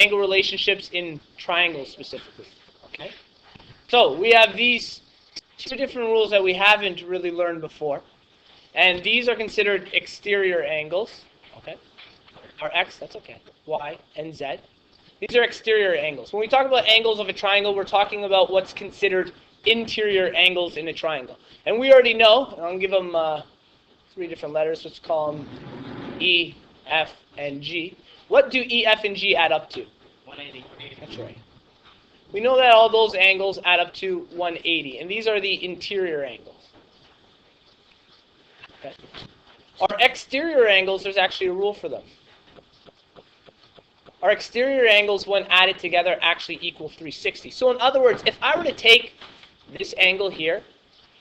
angle relationships in triangles specifically. Okay? So we have these two different rules that we haven't really learned before. And these are considered exterior angles. Okay? Or X, that's okay. Y and Z. These are exterior angles. When we talk about angles of a triangle, we're talking about what's considered interior angles in a triangle. And we already know, and I'll give them 3 different letters. Let's call them E, F, and G. What do E, F, and G add up to? 180. That's right. We know that all those angles add up to 180. And these are the interior angles. Okay. Our exterior angles, there's actually a rule for them. Our exterior angles, when added together, actually equal 360. So in other words, if I were to take this angle here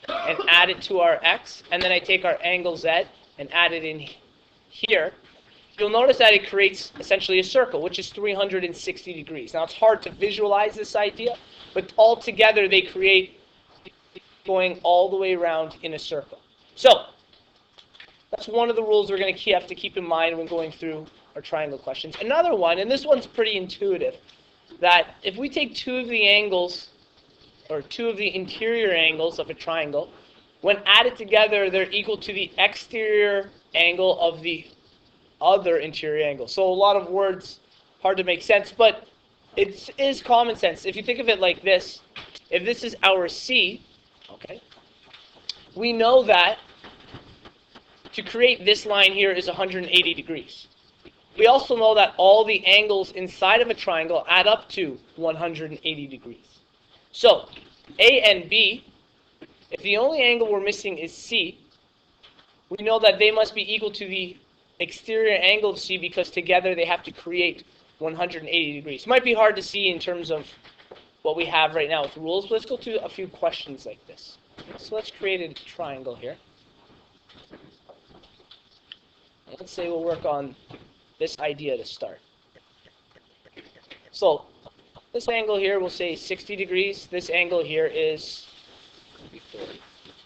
and add it to our X, and then I take our angle Z and add it in here, you'll notice that it creates essentially a circle, which is 360 degrees. Now, it's hard to visualize this idea, but all together they create going all the way around in a circle. So, that's one of the rules we're going to have to keep in mind when going through our triangle questions. Another one, and this one's pretty intuitive, that if we take 2 of the angles, or 2 of the interior angles of a triangle, when added together, they're equal to the exterior angle of the other interior angle. So a lot of words, hard to make sense, but it is common sense. If you think of it like this, if this is our C, okay, we know that to create this line here is 180 degrees. We also know that all the angles inside of a triangle add up to 180 degrees. So, A and B, if the only angle we're missing is C, we know that they must be equal to the exterior angle of C because together they have to create 180 degrees. It might be hard to see in terms of what we have right now with rules, but let's go through a few questions like this. So let's create a triangle here. Let's say we'll work on this idea to start. So this angle here, we'll say 60 degrees. This angle here is,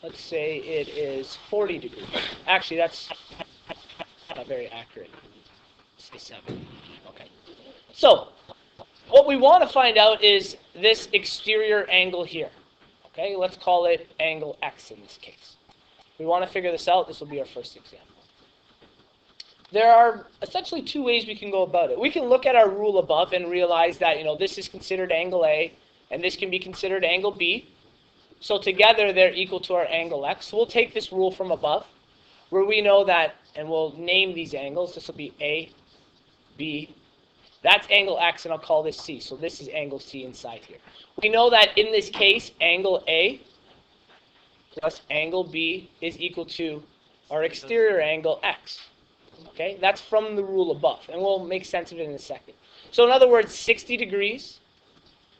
let's say it is 40 degrees. Actually, that's not very accurate. Let's say 7. Okay. So what we want to find out is this exterior angle here. Okay, let's call it angle X in this case. We want to figure this out. This will be our first example. There are essentially 2 ways we can go about it. We can look at our rule above and realize that, this is considered angle A, and this can be considered angle B. So together they're equal to our angle X. So we'll take this rule from above, where we know that, and we'll name these angles. This will be A, B. That's angle X, and I'll call this C. So this is angle C inside here. We know that in this case, angle A plus angle B is equal to our exterior angle X. Okay, that's from the rule above, and we'll make sense of it in a second. So in other words, 60 degrees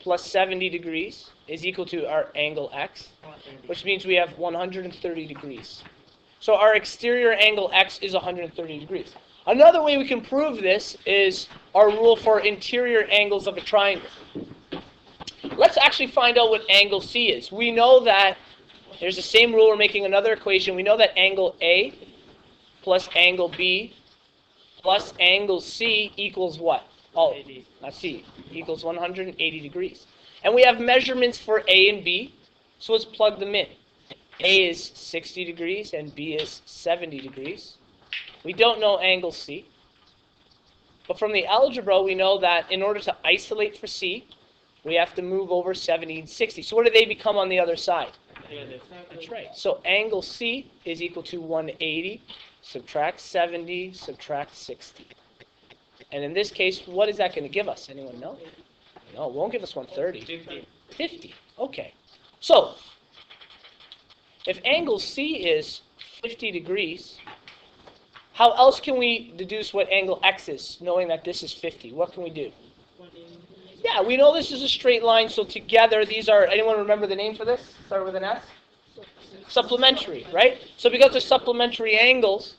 plus 70 degrees is equal to our angle X, which means we have 130 degrees. So our exterior angle X is 130 degrees. Another way we can prove this is our rule for interior angles of a triangle. Let's actually find out what angle C is. We know that there's the same rule. We're making another equation. We know that angle A plus angle B plus angle C equals what? Oh, not C. Equals 180 degrees. And we have measurements for A and B, so let's plug them in. A is 60 degrees and B is 70 degrees. We don't know angle C. But from the algebra, we know that in order to isolate for C, we have to move over 70 and 60. So what do they become on the other side? That's right. So angle C is equal to 180. Subtract 70, subtract 60. And in this case, what is that going to give us? Anyone know? No, it won't give us 130. 50. Okay. So, if angle C is 50 degrees, how else can we deduce what angle X is, knowing that this is 50? What can we do? Yeah, we know this is a straight line, so together these are, anyone remember the name for this? Start with an S? Supplementary, right? So because they're supplementary angles,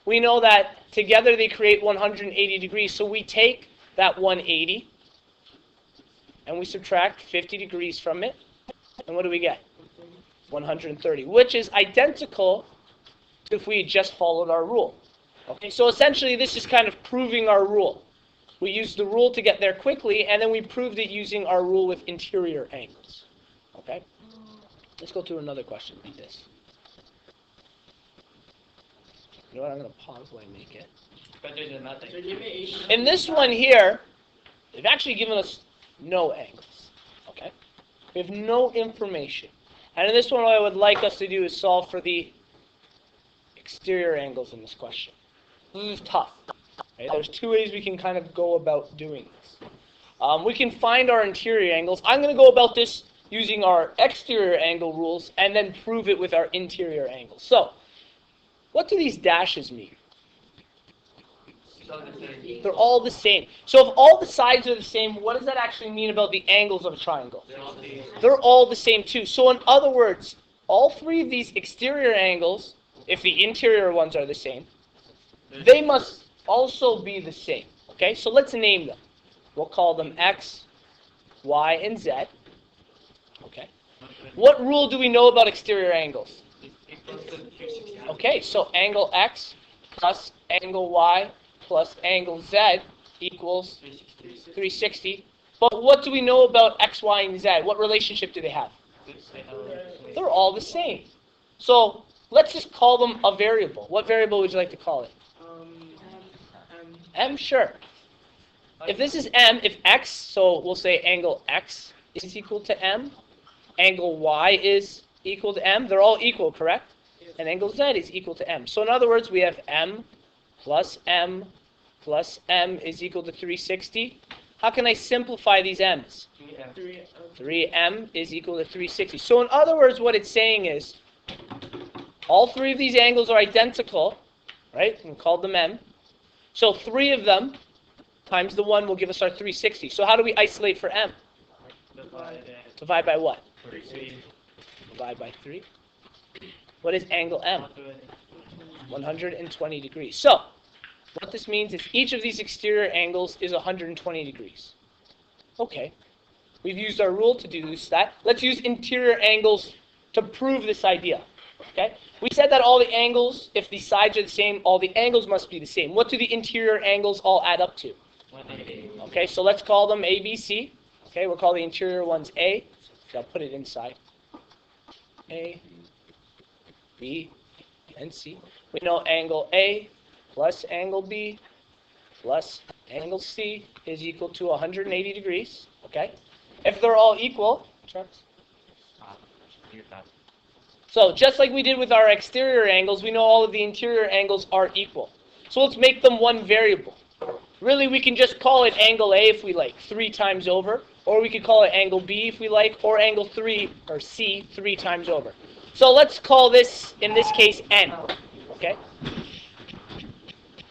we know that together they create 180 degrees. So we take that 180 and we subtract 50 degrees from it. And what do we get? 130, which is identical to if we had just followed our rule. Okay, so essentially this is kind of proving our rule. We used the rule to get there quickly, and then we proved it using our rule with interior angles. Okay? Let's go through another question like this. You know what? I'm going to pause while I make it. Better than nothing. In this one here, they've actually given us no angles. Okay? We have no information. And in this one, what I would like us to do is solve for the exterior angles in this question. This is tough. Right? There's two ways we can kind of go about doing this. We can find our interior angles. I'm going to go about this using our exterior angle rules and then prove it with our interior angles. So, what do these dashes mean? They're all the same. So if all the sides are the same, what does that actually mean about the angles of a triangle? They're all the same too. So in other words, all three of these exterior angles, if the interior ones are the same, they must also be the same. Okay, so let's name them. We'll call them X, Y, and Z. Okay. What rule do we know about exterior angles? Okay, so angle X plus angle Y plus angle Z equals 360. But what do we know about X, Y, and Z? What relationship do they have? They're all the same. So let's just call them a variable. What variable would you like to call it? M, sure. If this is M, if X, so we'll say angle X is equal to M, angle Y is equal to M, they're all equal, correct? And angle Z is equal to M. So in other words, we have M plus M is equal to 360. How can I simplify these M's? 3M is equal to 360. So in other words, what it's saying is, all three of these angles are identical, right? We called them M. So 3 of them times the 1 will give us our 360. So how do we isolate for M? Divide by what? 3. Divide by 3. What is angle M? 120 degrees. So what this means is each of these exterior angles is 120 degrees. Okay. We've used our rule to do that. Let's use interior angles to prove this idea. Okay? We said that all the angles, if the sides are the same, all the angles must be the same. What do the interior angles all add up to? 180. Okay, so let's call them A, B, C. Okay, we'll call the interior ones A. So I'll put it inside. A, B, and C. We know angle A plus angle B plus angle C is equal to 180 degrees. Okay? If they're all equal, so just like we did with our exterior angles, we know all of the interior angles are equal. So let's make them one variable. Really, we can just call it angle A if we like, 3 times over. Or we could call it angle B if we like, or angle 3, or C, 3 times over. So let's call this, in this case, N. Okay?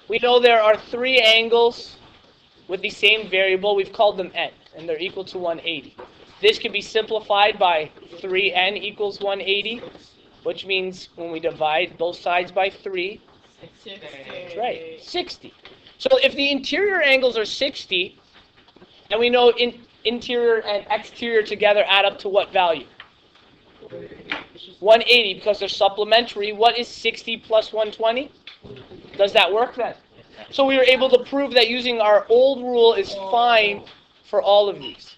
We know there are 3 angles with the same variable. We've called them N, and they're equal to 180. This can be simplified by 3N equals 180, which means when we divide both sides by 3, that's right, 60. So if the interior angles are 60, and we know interior and exterior together add up to what value? 180, because they're supplementary. What is 60 plus 120? Does that work then? So we were able to prove that using our old rule is fine for all of these.